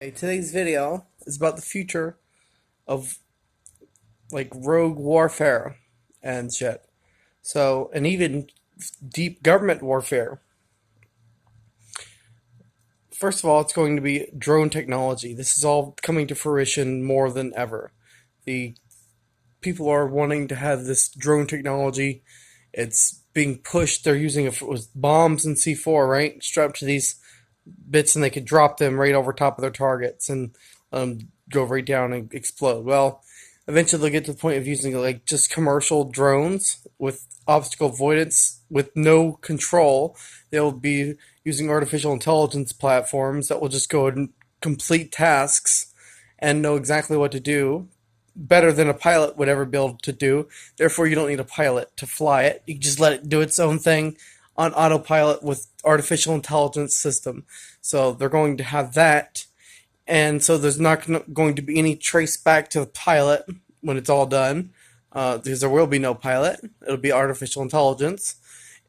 Okay, today's video is about the future of like rogue warfare and shit. So, and even deep government warfare. First of all, it's going to be drone technology. This is all coming to fruition more than ever. The people are wanting to have this drone technology. It's being pushed. They're using it with bombs and C4, right? Strapped to these bits, and they could drop them right over top of their targets and go right down and explode. Well, eventually they'll get to the point of using like just commercial drones with obstacle avoidance with no control. They'll be using artificial intelligence platforms that will just go and complete tasks and know exactly what to do better than a pilot would ever be able to do. Therefore, you don't need a pilot to fly it. You just let it do its own thing on autopilot with artificial intelligence system. So they're going to have that, and so there's not going to be any trace back to the pilot when it's all done, because there will be no pilot. It'll be artificial intelligence,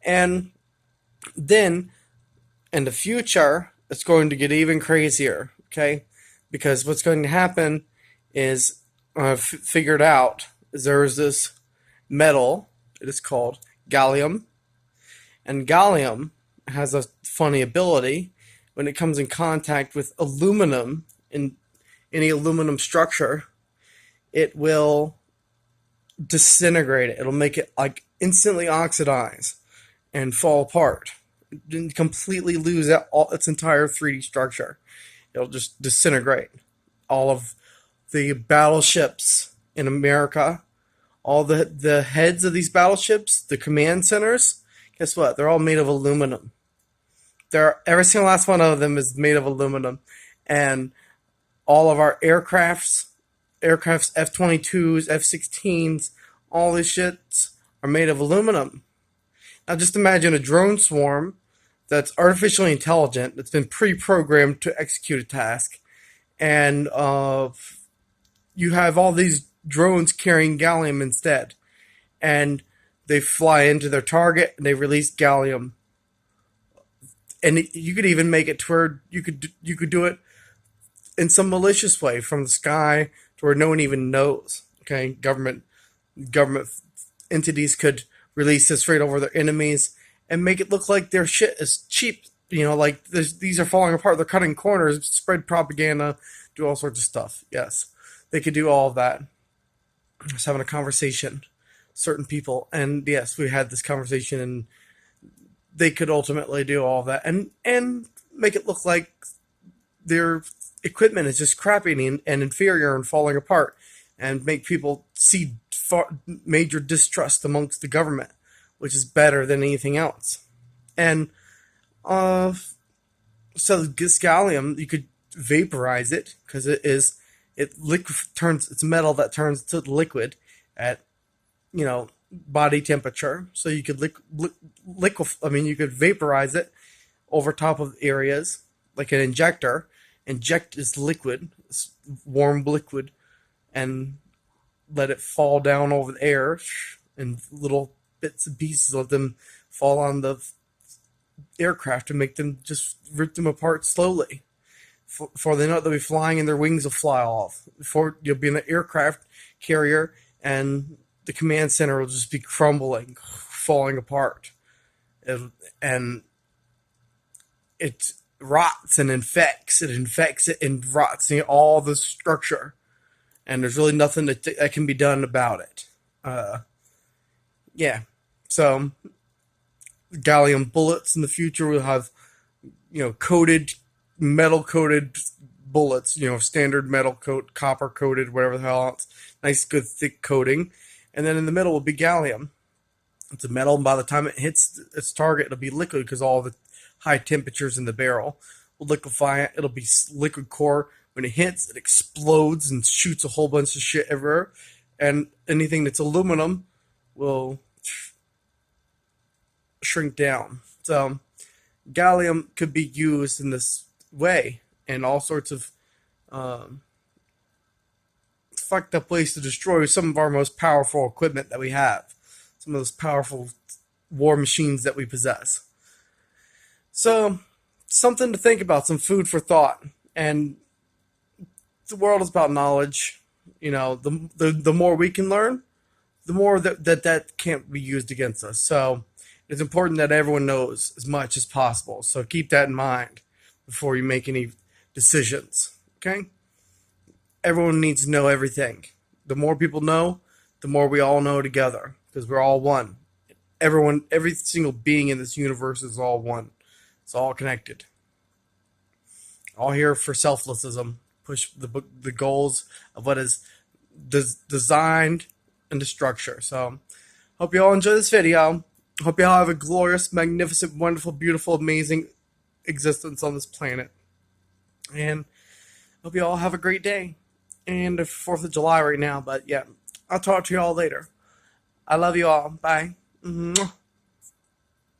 and then in the future, it's going to get even crazier. Okay, because what's going to happen is figured out is there's this metal. It is called gallium, and gallium has a funny ability when it comes in contact with aluminum in any aluminum structure. It will disintegrate it. It'll make it like instantly oxidize and fall apart, and completely lose its entire 3D structure. It'll just disintegrate. All of the battleships in America, all the heads of these battleships, the command centers, guess what? They're all made of aluminum. Every single last one of them is made of aluminum, and all of our aircrafts, F-22s, F-16s, all these shits are made of aluminum. Now just imagine a drone swarm that's artificially intelligent, that's been pre-programmed to execute a task, and you have all these drones carrying gallium instead, and they fly into their target and they release gallium. And you could even make it to where you could do it in some malicious way from the sky to where no one even knows. Okay, government entities could release this right over their enemies and make it look like their shit is cheap. Like these are falling apart. They're cutting corners, spread propaganda, do all sorts of stuff. Yes, they could do all of that. Just having a conversation, certain people, and yes, we had this conversation, and they could ultimately do all of that and make it look like their equipment is just crappy and inferior and falling apart, and make people see major distrust amongst the government, which is better than anything else. And so this gallium, you could vaporize it because it's metal that turns to liquid at body temperature. So you could you could vaporize it over top of areas like an injector. Inject this liquid, this warm liquid, and let it fall down over the air, and little bits and pieces of them fall on the aircraft and make them just rip them apart slowly. For they know they'll be flying and their wings will fly off. Before you'll be in the aircraft carrier, and the command center will just be crumbling, falling apart, and it rots and infects. It infects it and rots all the structure, and there's really nothing that can be done about it. Yeah, so gallium bullets in the future will have metal coated bullets, standard metal coat, copper coated, whatever the hell else, nice good thick coating, and then in the middle will be gallium. It's a metal, and by the time it hits its target, it'll be liquid because all the high temperatures in the barrel will liquefy it. It'll be liquid core. When it hits, it explodes and shoots a whole bunch of shit everywhere. And anything that's aluminum will shrink down. So gallium could be used in this way, and all sorts of fucked up ways to destroy some of our most powerful equipment that we have, some of those powerful war machines that we possess. So, something to think about, some food for thought. And the world is about knowledge. The more we can learn, the more that can't be used against us. So it's important that everyone knows as much as possible. So keep that in mind before you make any decisions. Okay? Everyone needs to know everything. The more people know, the more we all know together because we're all one. Every single being in this universe is all one. It's all connected. All here for selflessism. Push the goals of what is designed into structure. So, hope you all enjoy this video. Hope you all have a glorious, magnificent, wonderful, beautiful, amazing existence on this planet. And hope you all have a great day. And it's 4th of July right now, but yeah, I'll talk to you all later. I love you all. Bye. Mwah.